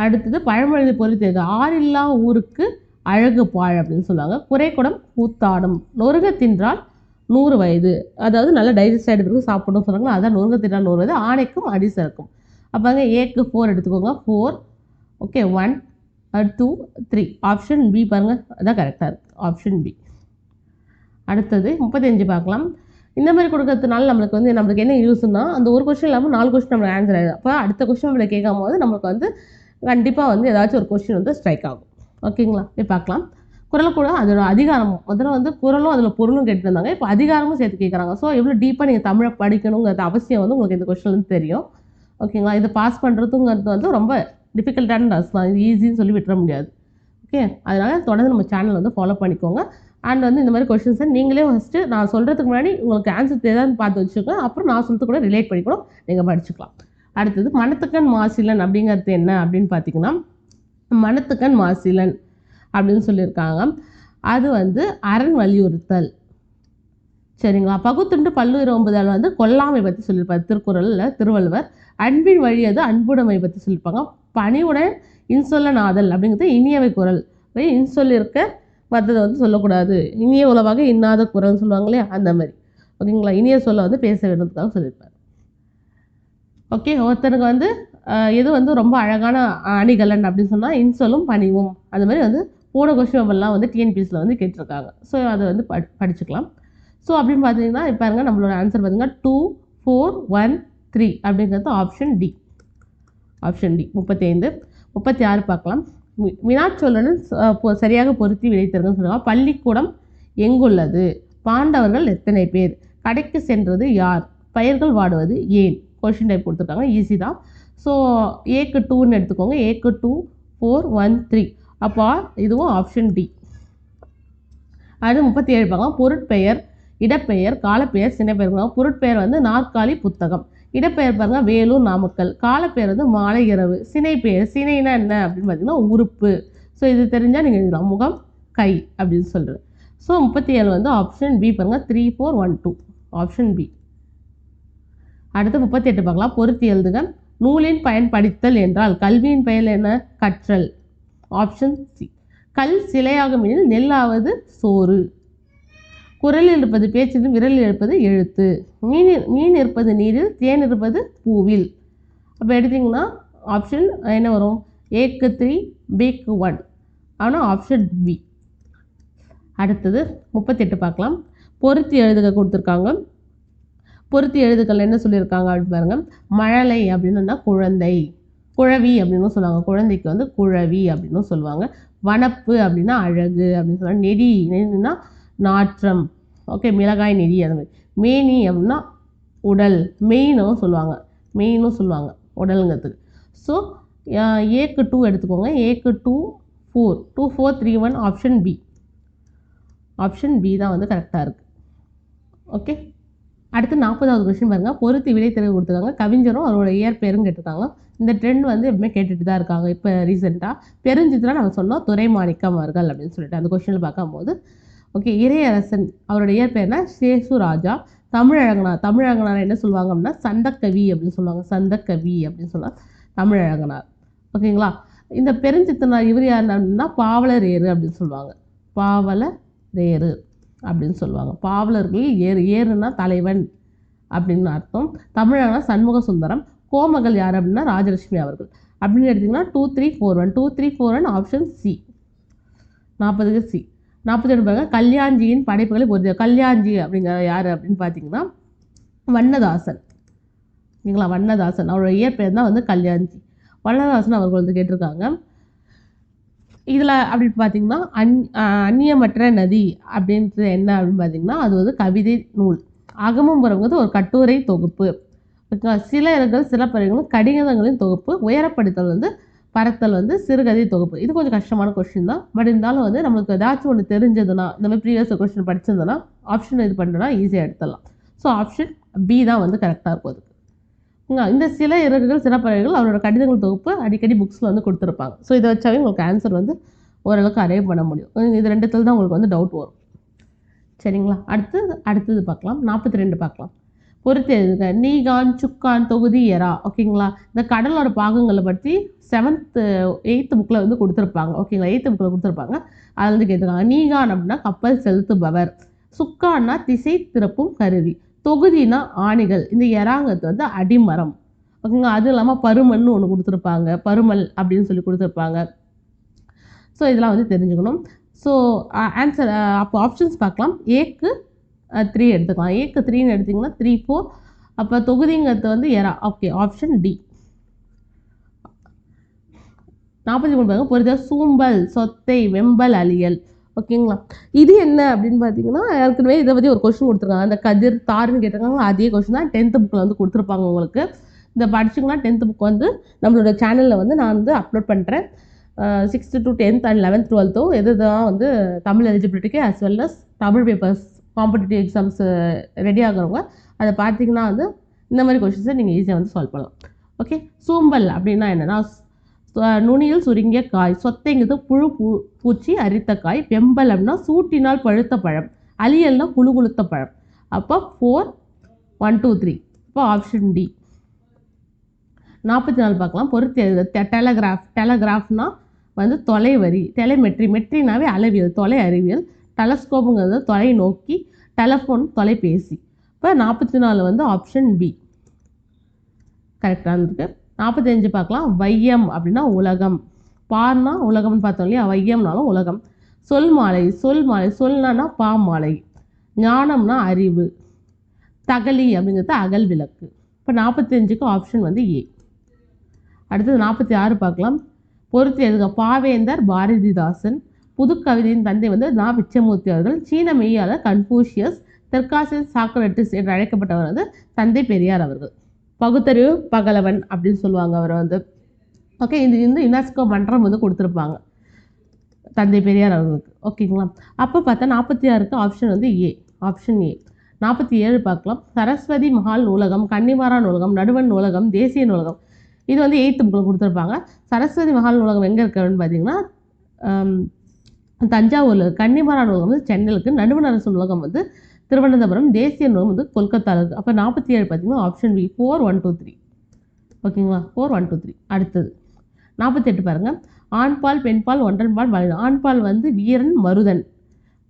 அடுத்தது பழமொழி பொறுத்து ஆறில்லா ஊருக்கு அழகு பாழ் அப்படின்னு சொல்லுவாங்க. குறைக்குடம் கூத்தாடும். நொறுக தின்றால் 100 வயது. அதாவது நல்லா டைஜஸ்ட் ஆகிட்டு சாப்பிடணும் சொல்கிறாங்களா, அதான் நொறுங்க தின்றால் 100 வயது. ஆணைக்கும் அடி சேர்க்கும். அப்போங்க ஏக்கு 4 எடுத்துக்கோங்க. 4 ஓகே 1 2 3 ஆப்ஷன் பி பாருங்கள், அதான் கரெக்டாக இருக்குது. Option B. அடுத்தது 35 பார்க்கலாம். இந்த மாதிரி கொடுக்கறதுனால நம்மளுக்கு என்ன யூஸ்னா, அந்த ஒரு கொஸ்டின் இல்லாமல் 4 கொஸ்டின் நம்மளுக்கு ஆன்சர் ஆகிடும். அப்போ அடுத்த கொஸ்டின் நம்மளை கேட்கும் போது நம்மளுக்கு வந்து கண்டிப்பாக வந்து ஏதாச்சும் ஒரு கொஸ்டின் வந்து ஸ்ட்ரைக் ஆகும். ஓகேங்களா? போய் பார்க்கலாம். குறள் கூட அதோட அதிகாரமும் முதல்ல வந்து குறளும் அதில் பொருளும் கேட்டுருந்தாங்க. இப்போ அதிகாரமும் சேர்த்து கேட்குறாங்க. ஸோ எவ்வளோ டீப்பாக நீங்கள் தமிழை படிக்கணுங்கிறது அவசியம் வந்து உங்களுக்கு இந்த கொஸ்டின் வந்து தெரியும். ஓகேங்களா? இதை பாஸ் பண்ணுறதுங்கிறது வந்து ரொம்ப டிஃபிகல்ட்டான டாஸ்க் தான். இது ஈஸின்னு சொல்லி விட்டுற முடியாது. ஓகே, அதனால் தொடர்ந்து நம்ம சேனல் வந்து ஃபாலோ பண்ணிக்கோங்க. அண்ட் வந்து இந்த மாதிரி கொஸ்டின்ஸை நீங்களே ஃபஸ்ட்டு நான் சொல்கிறதுக்கு முன்னாடி உங்களுக்கு ஆன்சர் தெரியாதுன்னு பார்த்து வச்சுக்கோங்க. அப்புறம் நான் சொல்கிறது கூட ரிலேட் பண்ணிக்கூட நீங்கள் படிச்சுக்கலாம். அடுத்தது மனத்துக்கண் மாசிலன் அப்படிங்கிறது என்ன அப்படின்னு பார்த்தீங்கன்னா, மனத்துக்கண் மாசிலன் அப்படின்னு சொல்லியிருக்காங்க. அது வந்து அரண் வலியுறுத்தல். சரிங்களா? பகுத்துண்டு பல்லுயிர் ஓம்புதல் வந்து கொல்லாமை பற்றி சொல்லியிருப்பார் திருக்குறளில் திருவள்ளுவர். அன்பின் வழி அது அன்புடைமை பற்றி சொல்லியிருப்பாங்க. பணிவுடன் இன்சொல்ல நாதல் அப்படிங்கிறது இனியவை குறள். இன்சொல் இருக்க மற்றதை வந்து சொல்லக்கூடாது. இனிய உளவாக இன்னாத குறள்னு சொல்லுவாங்க இல்லையா, அந்த மாதிரி. ஓகேங்களா? இனிய சொல்ல வந்து பேச வேண்டும்ன்றதுக்காக சொல்லியிருப்பார். ஓகே, ஒருத்தருக்கு வந்து எது வந்து ரொம்ப அழகான அணிகலன் அப்படின்னு சொன்னால் இன்சொல்லும் பணிவும். அந்த மாதிரி வந்து போன கொஸ்டின் பேப்பர்லாம் வந்து டிஎன்பிஎஸ்சியில் வந்து கேட்டிருக்காங்க. ஸோ அதை வந்து படிச்சுக்கலாம். ஸோ அப்படின்னு பார்த்தீங்கன்னா இப்போ பாருங்க நம்மளோட ஆன்சர் பார்த்தீங்கன்னா 2 4 1 3 அப்படிங்கிறது ஆப்ஷன் டி. Option D. 35 36 பார்க்கலாம். வினாச்சொல்லுடன் சரியாக பொருத்தி விடைத்தருங்கன்னு சொல்லுவாங்க. பள்ளிக்கூடம் எங்குள்ளது? பாண்டவர்கள் எத்தனை பேர்? கடைக்கு சென்றது யார்? பயிர்கள் வாடுவது ஏன்? கொஷின் டைப் கொடுத்துருக்காங்க. ஈஸி தான். ஸோ ஏக்கு 2ன்னு எடுத்துக்கோங்க. ஏக்கு 2 4 1 3. அப்போ இதுவும் ஆப்ஷன் டி. அது 37 பார்க்கலாம். பொருட்பெயர், இடப்பெயர், காலப்பெயர், சினைப்பெயர். பொருட்பெயர் வந்து நாற்காலி, புத்தகம். இடப்பெயர் பாருங்க வேலூர், நாமக்கல். காலப்பெயர் வந்து மாலை, இரவு. சினைப்பெயர், சினைனா என்ன அப்படின்னு பார்த்தீங்கன்னா உறுப்பு. ஸோ இது தெரிஞ்சால் நீங்கள் எழுதலாம். முகம், கை அப்படின்னு சொல்கிறது. ஸோ 37 வந்து ஆப்ஷன் பி பாருங்கள். 3 4 1 2 ஆப்ஷன் பி. அடுத்து 38 பார்க்கலாம். பொருத்தி எழுதுக. நூலின் பயன் படித்தல் என்றால் கல்வியின் பெயர் என்ன? கற்றல். Option C. கல் சிலையாகும் எனில் நெல்லாவது சோறு. குரலில் இருப்பது பேச்சிலும் விரலில் இருப்பது எழுத்து. மீன் இருப்பது நீரில், தேன் இருப்பது பூவில். அப்போ எடுத்திங்கன்னா ஆப்ஷன் என்ன வரும்? ஏக்கு 3 பிக்கு 1. ஆனால் ஆப்ஷன் பி. அடுத்தது 38 பார்க்கலாம். பொருத்தி எழுதுக கொடுத்துருக்காங்க. பொருத்தி எழுதுக்கள் என்ன சொல்லியிருக்காங்க அப்படின்னு பாருங்கள். மழலை அப்படின்னா குழந்தை. குழவி அப்படின்னு சொல்லுவாங்க. குழந்தைக்கு வந்து குழவி அப்படின்னு சொல்லுவாங்க. வனப்பு அப்படின்னா அழகு அப்படின்னு சொல்லுவாங்க. நெடினா நாற்றம். ஓகே, மிளகாய் நெடி அந்த மாதிரி. மேனி அப்படின்னா உடல். மெயினும் சொல்லுவாங்க. மெயினும் சொல்லுவாங்க உடலுங்கிறதுக்கு. ஸோ ஏக்கு 2 எடுத்துக்கோங்க. ஏக்கு 2 4 2 4 3 1 ஆப்ஷன் பி. ஆப்ஷன் பி தான் வந்து கரெக்டாக இருக்குது. ஓகே, அடுத்து 40வது கொஸ்டின் பாருங்கள். பொருத்தி விடை தெரிவு கொடுத்துருக்காங்க. கவிஞரும் அவரோட இயற்பெயரும் கேட்டிருக்காங்க. இந்த ட்ரெண்ட் வந்து எப்பவுமே கேட்டுட்டு தான் இருக்காங்க. இப்போ ரீசெண்டாக பெருஞ்சித்ரா நம்ம சொன்னோம் துரைமாணிக்கம் அவர்கள் அப்படின்னு சொல்லிட்டு அந்த கொஸ்டினில் பார்க்கும்போது ஓகே, இறையரசன் அவரோட இயற்பெயர்னா சேசுராஜா. தமிழழகனார் என்ன சொல்லுவாங்க அப்படின்னா சந்தக்கவி அப்படின்னு சொல்லுவாங்க. சந்தக்கவி அப்படின்னு சொல்லுவாங்க தமிழழகனார். ஓகேங்களா? இந்த பெருஞ்சித்தனார் இவர் யார் அப்படின்னா பாவலரேறு அப்படின்னு சொல்லுவாங்க. பாவலரேறு அப்படின்னு சொல்லுவாங்க. பாவலர்கள் ஏறுனா தலைவன் அப்படின்னு அர்த்தம். தமிழனா சண்முக சுந்தரம். கோமகள் யார் அப்படின்னா ராஜலட்சுமி அவர்கள். அப்படின்னு எடுத்திங்கன்னா 2341 2341 ஆப்ஷன் சி. 40க்கு சி. 42 பாருங்க, கல்யாஞ்சியின் படைப்புகளை பொறுத்த. கல்யாஞ்சி அப்படிங்கிற யார் அப்படின்னு பார்த்தீங்கன்னா வண்ணதாசன். சரிங்களா, வண்ணதாசன் அவரோட இயற்பெயர் தான் வந்து கல்யாஞ்சி. வண்ணதாசன் அவர்கள் வந்து கேட்டிருக்காங்க. இதில் அப்படின்னு பார்த்தீங்கன்னா அந்நியமற்ற நதி அப்படின்றது என்ன அப்படின்னு பார்த்தீங்கன்னா அது வந்து கவிதை நூல். அகமும் புறம்ங்கிறது ஒரு கட்டுரை தொகுப்பு. சிலர்கள் சிலப்பதிகாரங்களும் கடிதங்களின் தொகுப்பு. உயரப்படுத்தல் வந்து பரத்தல் வந்து சிறுகதை தொகுப்பு. இது கொஞ்சம் கஷ்டமான கொஸ்டின் தான். பட் இருந்தாலும் வந்து நமக்கு ஏதாச்சும் ஒன்று தெரிஞ்சதுன்னா, இந்த மாதிரி ப்ரீவியஸ் கொஸ்டின் படிச்சிருந்தோன்னா ஆப்ஷன் இது பண்ணுறோன்னா ஈஸியாக எடுத்துடலாம். ஸோ ஆப்ஷன் பி தான் வந்து கரெக்டாக இருக்கும். அதுக்கு இந்த சில இறகுகள் சிறப்பறைகள் அவரோட கடிதங்கள் தொகுப்பு அடிக்கடி புக்ஸில் வந்து கொடுத்துருப்பாங்க. ஸோ இதை வச்சாவே உங்களுக்கு ஆன்சர் வந்து ஓரளவுக்கு அரைவ் பண்ண முடியும். இது ரெண்டுத்தில் தான் உங்களுக்கு வந்து டவுட் வரும். சரிங்களா, அடுத்தது பார்க்கலாம். 42 பார்க்கலாம். பொறுத்து எழுதுக. நீகான் சுக்கான் தொகுதி எரா. ஓகேங்களா, இந்த கடலோட பாகங்களை பற்றி 7th 8th புக்கில் வந்து கொடுத்துருப்பாங்க. ஓகேங்களா, 8th புக்கில் கொடுத்துருப்பாங்க. அதில் வந்து கேட்டிருக்காங்க. நீகான் அப்படின்னா கப்பல் செலுத்துபவர். சுக்கான்னா திசை திறப்பும் கருவி. தொகுதினா ஆணிகள். இந்த எறாங்கிறது வந்து அடிமரம். ஓகேங்களா, அதுவும் இல்லாமல் பருமன்னு ஒன்று கொடுத்துருப்பாங்க. பருமல் அப்படின்னு சொல்லி கொடுத்துருப்பாங்க. ஸோ இதெல்லாம் வந்து தெரிஞ்சுக்கணும். ஸோ ஆன்சர் அப்போ ஆப்ஷன்ஸ் பார்க்கலாம். ஏக்கு 3 எடுத்துக்கலாம். ஏக்கு 3ன்னு எடுத்திங்கன்னா 3 4. அப்போ தொகுதிங்கிறது வந்து எரா. Okay, option D. 43 பாருங்க. பொறுத்த சூம்பல் சொத்தை வெம்பல் அலியல். ஓகேங்களா, இது என்ன அப்படின்னு பார்த்தீங்கன்னா ஏற்கனவே இதை பற்றி ஒரு கொஸ்டின் கொடுத்துருக்காங்க. அந்த கதிர் தாருன்னு கேட்டிருக்காங்க. அதே கொஸ்டின் தான் 10th புக்கில் வந்து கொடுத்துருப்பாங்க உங்களுக்கு. இந்த படிச்சிங்கன்னா 10th புக் வந்து நம்மளோட சேனலில் வந்து நான் வந்து அப்லோட் பண்ணுறேன். 6th to 10th and 11th 12th எதுதான் வந்து தமிழ் எலிஜிபிலிட்டிக்கு as well as தமிழ் பேப்பர்ஸ் காம்படிட்டிவ் எக்ஸாம்ஸ் ரெடி ஆகிறவங்க அதை பார்த்தீங்கன்னா வந்து இந்த மாதிரி கொஸ்டின்ஸை நீங்கள் ஈஸியாக வந்து சால்வ் பண்ணலாம். ஓகே, சூம்பல் அப்படின்னா என்னென்னா நுனியில் சுருங்கிய காய். சொத்தைங்கிறது புழு பூச்சி அரித்த காய். வெம்பல் அப்படின்னா சூட்டினால் பழுத்த பழம். அலியல்னா குழு குளுத்த பழம். அப்போ 4 1 2 3. இப்போ ஆப்ஷன் டி. 44 பார்க்கலாம். பொறுத்து டெலகிராஃப்னா வந்து தொலைவரி. மெட்ரினாவே அளவியல், தொலை அறிவியல். டெலஸ்கோப்புங்கிறது தொலை நோக்கி. டெலஃபோன் தொலைபேசி. இப்போ 44 வந்து ஆப்ஷன் பி கரெக்டாக இருந்திருக்கு. 45 பார்க்கலாம். வையம் அப்படின்னா உலகம். பார்னா உலகம்னு பார்த்தோம் இல்லையா, வையம்னாலும் உலகம். சொல் மாலை. சொல்னா பாமாலை. ஞானம்னா அறிவு. தகலி அப்படிங்கிறது அகல் விளக்கு. இப்போ 45க்கு ஆப்ஷன் வந்து ஏ. அடுத்தது 46 பார்க்கலாம். பொறுத்து எழுதுக. பாவேந்தர் பாரதிதாசன். புதுக்கவிதையின் தந்தை வந்து நா பிச்சமூர்த்தி அவர்கள். சீன மெய்யாளர் கன்ஃபூஷியஸ். தெற்காசியன் சாக்ரட்டிஸ் என்று அழைக்கப்பட்டவர் வந்து தந்தை பெரியார் அவர்கள். பகுத்தறிவு பகலவன் அப்படின்னு சொல்லுவாங்க அவரை வந்து. ஓகே, இது வந்து யுனெஸ்கோ மன்றம் வந்து கொடுத்துருப்பாங்க தந்தை பெரியார் அவர்களுக்கு. ஓகேங்களா, அப்போ பார்த்தா 46க்கு ஆப்ஷன் வந்து ஏ. Option A. 47 பார்க்கலாம். சரஸ்வதி மஹால் நூலகம், கன்னிமாரா நூலகம், நடுவண் நூலகம், தேசிய நூலகம். இது வந்து 8th புக்கில் கொடுத்துருப்பாங்க. சரஸ்வதி மஹால் நூலகம் எங்கே இருக்குன்னு பார்த்தீங்கன்னா தஞ்சாவூரில். கன்னிமாரா நூலகம் வந்து சென்னையில் இருக்குது. நடுவண் அரசு நூலகம் வந்து திருவனந்தபுரம். தேசிய நூலகம் வந்து கொல்கத்தாவில் இருக்குது. அப்போ 47 பார்த்தீங்கன்னா ஆப்ஷன் பி 4 1 2 3. ஓகேங்களா, 4 1 2 3. அடுத்தது 48 பாருங்கள். ஆண்பால் பெண்பால் ஒன்றன்பால் வலிமை. ஆண்பால் வந்து வீரன் மருதன்.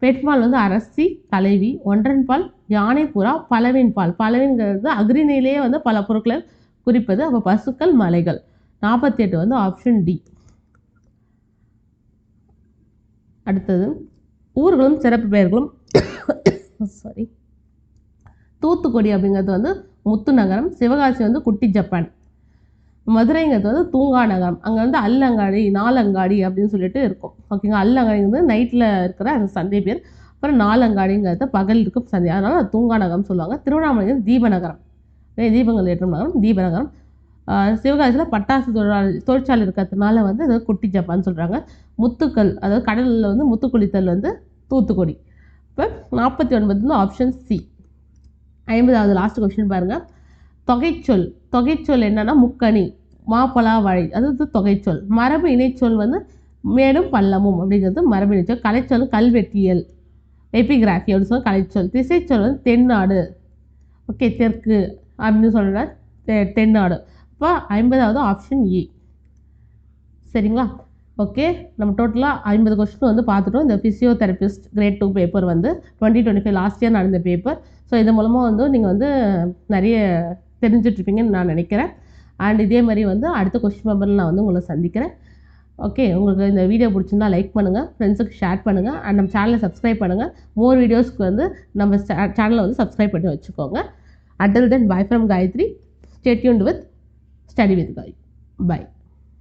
பெண்பால் வந்து அரசி தலைவி. ஒன்றன்பால் யானை புறா. பலவின்பால். பலவின்கிறது அக்ரிணையிலேயே வந்து பல பொருட்களை குறிப்பது. அப்போ பசுக்கள் மலைகள். 48 வந்து ஆப்ஷன் டி. அடுத்தது ஊர்களும் சிறப்பு பெயர்களும். சாரி, தூத்துக்குடி அப்படிங்கிறது வந்து முத்து நகரம். சிவகாசி வந்து குட்டி ஜப்பான். மதுரைங்கிறது வந்து தூங்கா நகரம். அங்கே வந்து அல்லங்காடி நாலங்காடி அப்படின்னு சொல்லிட்டு இருக்கும். ஓகேங்க, அல்லங்காடிங்கிறது நைட்டில் இருக்கிற அந்த சந்தை பேர். அப்புறம் நாலங்காடிங்கிறது பகல் இருக்கும் சந்தை, அதனால் அது தூங்கா நகரம் சொல்லுவாங்க. திருவண்ணாமலை தீபநகரம், தீபங்கள் ஏற்றும் நகரம், தீபநகரம். சிவகாசியில் பட்டாசு தொழிற்சாலை இருக்கிறதுனால வந்து அது குட்டி ஜப்பான்னு சொல்கிறாங்க. முத்துக்கள், அதாவது கடலில் வந்து முத்து குளித்தல் வந்து தூத்துக்குடி. இப்போ 49 வந்து ஆப்ஷன் சி. 50வது லாஸ்ட் கொஸ்டின் பாருங்கள். தொகைச்சொல் என்னன்னா முக்கணி, மாப்பலா வாழை, அதாவது தொகைச்சொல். மரபு இணைச்சொல் வந்து மேடும் பள்ளமும் அப்படிங்கிறது மரபு இணைச்சொல். கலைச்சொல் கல்வெட்டியல், எபிகிராஃபி அப்படின்னு சொல்ல கலைச்சொல். திசைச்சொல் வந்து தென்னாடு. ஓகே, தெற்கு அப்படின்னு சொல்கிற தென்னாடு. இப்போ 50வது ஆப்ஷன் ஏ. சரிங்களா? ஓகே. நம்ம டோட்டலாக 50 கொஸ்டின் வந்து பார்த்துட்டோம். இந்த ஃபிசியோதெரபிஸ்ட் கிரேட் 2 பேப்பர் வந்து 2025 லாஸ்ட் இயர் நடந்த பேப்பர். ஸோ இது மூலமாக வந்து நீங்கள் வந்து நிறைய தெரிஞ்சிட்ருப்பீங்கன்னு நான் நினைக்கிறேன். அண்ட் இதே மாதிரி வந்து அடுத்த கொஸ்டின் பேப்பரில் நான் வந்து உங்களை சந்திக்கிறேன். ஓகே. உங்களுக்கு இந்த வீடியோ பிடிச்சிருந்தா லைக் பண்ணுங்கள், ஃப்ரெண்ட்ஸுக்கு ஷேர் பண்ணுங்கள், அண்ட் நம்ம சேனலை சப்ஸ்கிரைப் பண்ணுங்கள். மோர் வீடியோஸ்க்கு வந்து நம்ம சேனலை வந்து சப்ஸ்கிரைப் பண்ணி வச்சுக்கோங்க. Until then, bye from Gayatri. Stay tuned with Study with Gayi. Bye.